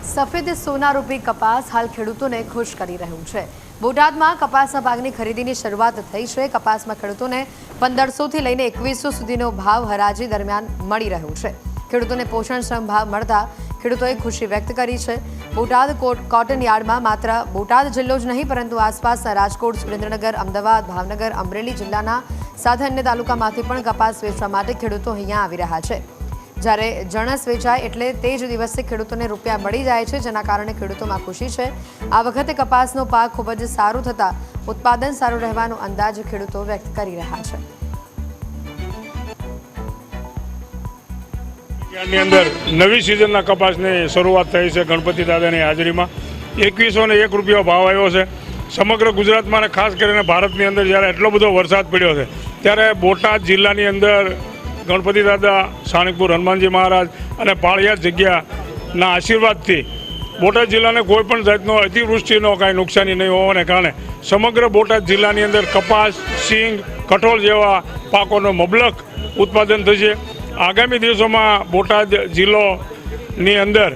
સફેદ સોનારૂપી કપાસ હાલ ખેડૂતોને ખુશ કરી રહ્યું છે। બોટાદમાં કપાસના પાકની ખરીદીની શરૂઆત થઈ છે। કપાસમાં ખેડૂતોને 1500 થી લઈને 2100 સુધીનો ભાવ હરાજી દરમિયાન મળી રહ્યો છે। ખેડૂતોને પોષણક્ષમ ભાવ મળતા ખેડૂતોએ ખુશી વ્યક્ત કરી છે। બોટાદ કોટન યાર્ડમાં માત્ર બોટાદ જિલ્લો જ નહીં પરંતુ આસપાસના રાજકોટ, સુરેન્દ્રનગર, અમદાવાદ, ભાવનગર, અમરેલી જિલ્લાના સાથે અન્ય તાલુકામાંથી પણ કપાસ વેચવા માટે ખેડૂતો અહીંયા આવી રહ્યા છે। જ્યારે જણસ વેચાય એટલે તે જ દિવસે ખેડૂતોને રૂપિયા મળી જાય છે, જેના કારણે ખેડૂતોમાં ખુશી છે। આ વખતે કપાસનો પાક ખૂબ જ સારું થતાં ઉત્પાદન સારું રહેવાનો અંદાજ ખેડૂતો વ્યક્ત કરી રહ્યા છે। ની અંદર નવી સિઝનના કપાસની શરૂઆત થઈ છે। ગણપતિ દાદાની હાજરીમાં 2101 રૂપિયા ભાવ આવ્યો છે। સમગ્ર ગુજરાતમાં અને ખાસ કરીને ભારતની અંદર જ્યારે એટલો બધો વરસાદ પડ્યો છે ત્યારે બોટાદ જિલ્લાની અંદર ગણપતિ દાદા, સાણિકપુર હનુમાનજી મહારાજ અને પાળિયાદ જગ્યાના આશીર્વાદથી બોટાદ જિલ્લાને કોઈ પણ જાતનો અતિવૃષ્ટિનો કાંઈ નુકસાની નહીં હોવાને કારણે સમગ્ર બોટાદ જિલ્લાની અંદર કપાસ, સિંગ, કઠોળ જેવા પાકોનો મબલક ઉત્પાદન થશે। આગામી દિવસોમાં બોટાદ જિલ્લોની અંદર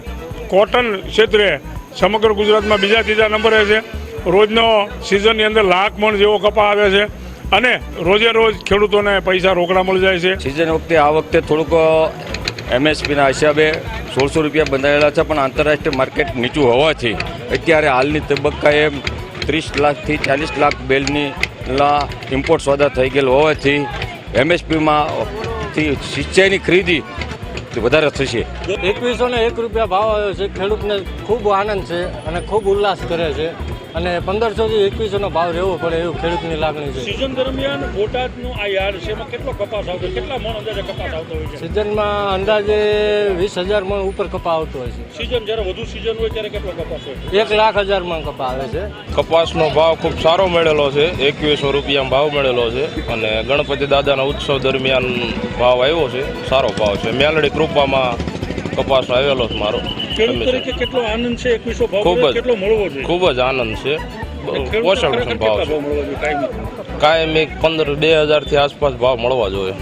કોટન ક્ષેત્રે સમગ્ર ગુજરાતમાં બીજા ત્રીજા નંબરે છે। રોજનો સિઝનની અંદર લાખ મણ જેવો કપા આવે છે અને રોજે રોજ ખેડૂતોને પૈસા રોકડા મળી જાય છે। સિઝન વખતે આ વખતે થોડુંક એમએસપીના હિસાબે 1600 રૂપિયા બંધાયેલા છે, પણ આંતરરાષ્ટ્રીય માર્કેટ નીચું હોવાથી અત્યારે હાલની તબક્કાએ 30 લાખથી 40 લાખ બેલની ઇમ્પોર્ટ સોદા થઈ ગયેલ હોવાથી એમએસપીમાંથી સિંચાઈની ખરીદી વધારે થશે। 2101 રૂપિયા ભાવ આવ્યો છે। ખેડૂતને ખૂબ આનંદ છે અને ખૂબ ઉલ્લાસ કરે છે અને 1500 થી 2100નો ભાવ રહેવો પડે એવું ખેડૂતની લાગણી છે। સિઝન દરમિયાન બોટાદનું આ યાર્ડ છે એમાં કેટલો કપાસ આવતો, કેટલા મણ અંદાજે કપાસ આવતો હોય છે? સિઝનમાં અંદાજે 20000 મણ ઉપર કપા આવતો હોય છે। સિઝન જ્યારે વધુ સિઝન હોય ત્યારે કેટલો કપાસ હોય? 1,00,000 મણ કપા આવે છે। કપાસનો ભાવ ખૂબ સારો મળેલો છે। 2100 રૂપિયા ભાવ મળેલો છે અને ગણપતિ દાદાના ઉત્સવ દરમિયાન ભાવ આવ્યો છે, સારો ભાવ છે। મેલડી કૃપામાં કપાસ આવેલો છે મારો। ખેડૂત તરીકે કેટલો આનંદ છે? 2100 ભાવ કેટલો મળવો જોઈએ? ખૂબ જ આનંદ છે। પોષણ ભાવ છે, કાયમી 2000 થી આસપાસ ભાવ મળવા જોઈએ।